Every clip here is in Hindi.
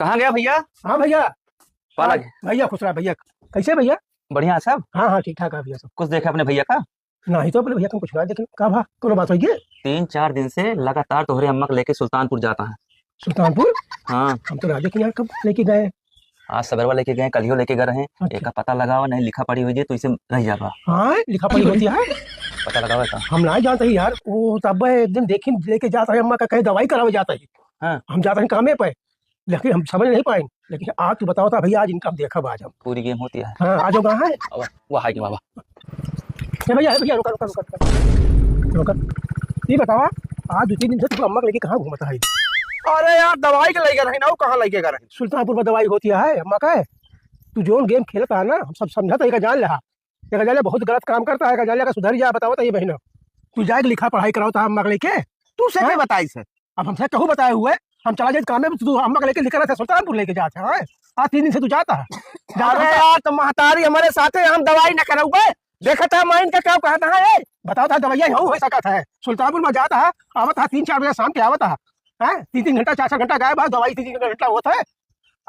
कहाँ गया भैया? हाँ भैया। पाला भैया खुश रहा भैया। कैसे भैया? बढ़िया सब। हाँ हाँ ठीक ठाक है भैया सब। कुछ देखा अपने भैया का? नहीं तो अपने भैया तुम कुछ ना देखे कहा भा कोनो बात होगी? 3-4 दिन से लगातार तोहरे अम्मा को लेके सुल्तानपुर जाता है। सुल्तानपुर? हाँ, हम तो राजा के यहाँ कब लेके गए? आज सवेरवा लेके गए, कलियो लेके गए रहे। अच्छा। एक का पता लगावा, नहीं लिखा पड़ी हुई है तो इसे रह जाएगा। हाँ लिखा पढ़ी होती है। पता लगावा था। हम नहीं जानते ही यार, वो तब एक दिन देखी लेके जाता है अम्मा का कहीं दवाई करावे जाता है। हाँ। हम जाते हैं कामे पे, लेकिन हम समझ नहीं पाए। लेकिन आज तू बताओ था भैया, आज इनका हम देखा आज हम। पूरी गेम होती है। हाँ आज कहाँ है? वो हाई के बाबा। ए भैया भैया रुका रुका रुका रुका। ये बतावा आज 2-3 दिन से तू अम्मा को लेके कहाँ घूमता है? अरे यार दवाई के लेके रही ना, कहाँ लेके रही? सुल्तानपुर में दवाई होती है अम्मा का है। तू जो गेम खेलता है ना, हम सब समझा था जान रहा। एक जान बहुत गलत काम करता है, जान का सुधर जा। बताओ ये बहनों, तू जाए लिखा पढ़ाई कराओ था अम्मा को लेके। तू से क्या बताई से? अब हमसे कहूँ बताए हुए हम चला जाए काम में, तू अम्मा को लेके लिखा रहा था सुल्तानपुर लेके जाते हैं। आज 3 दिन से तू जाता है। अरे यार तो महतारी हमारे साथ है, हम दवाई न कराऊंगे। देखा था माइन का क्या कहता है? बताओ था दवाइया हो सकता है। सुल्तानपुर में जाता है, आवता है 3-4 बजे शाम के आवता है। 3-3 घंटा 4-4 घंटा गायब है, दवाई 3-3 घंटा होता है।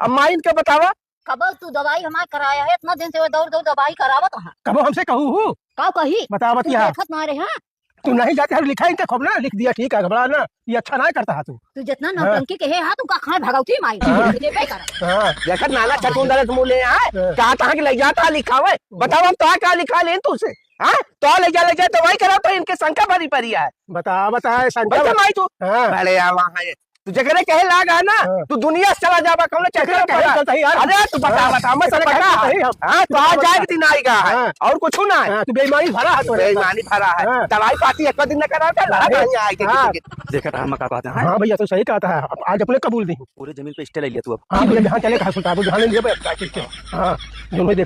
अब माइन के बतावा। कब तू दवाई हमारे कराया है? इतना दिन से वो दौड़ दौड़ दवाई करावत है। कब हमसे कहूँ का कही बता तू बतिया। देखत ना रे? हाँ तू नहीं जाते है, लिखा इनका खूब ना लिख दिया। ठीक है घबरा ना, ये अच्छा नहीं करता है तू। तू जितना नौटंकी कहे हाँ तू का खाए भगावती माई हाँ। देबे कर। हाँ देखा नाना चकुंदर से मुले आए हाँ। कहा था कि ले जाता लिखावे। बताओ हम तो क्या लिखा ले तू से? हाँ तो ले जा दवाई कराओ तो इनके शंका भरी पड़ी है। बता बता माई तू। हाँ अरे यार वहाँ है तू जगह कहे लागा ना, हाँ। तू दुनिया से चला जाबा कौन चक्कर कहे? चलता है यार। अरे तू बता मैं चले पता बता। नहीं हम। हाँ तो आज जाएगी दिन आएगा हाँ। और कुछ ना है। तू बेईमानी भरा है तो। बेईमानी भरा है। हाँ। दवाई पाती एक दिन न कराता लड़ा कहीं आएगी। हाँ। देखा था अम्मा का कहते हैं। हाँ भैया तो सही कहता है। अब आज अपने कबूल दी। पूरे जमीन पे स्टे ले लिया तू अब। हाँ भैया जहाँ चले कहा सुल्तानपुर जहाँ ले लिया। हाँ जो मैं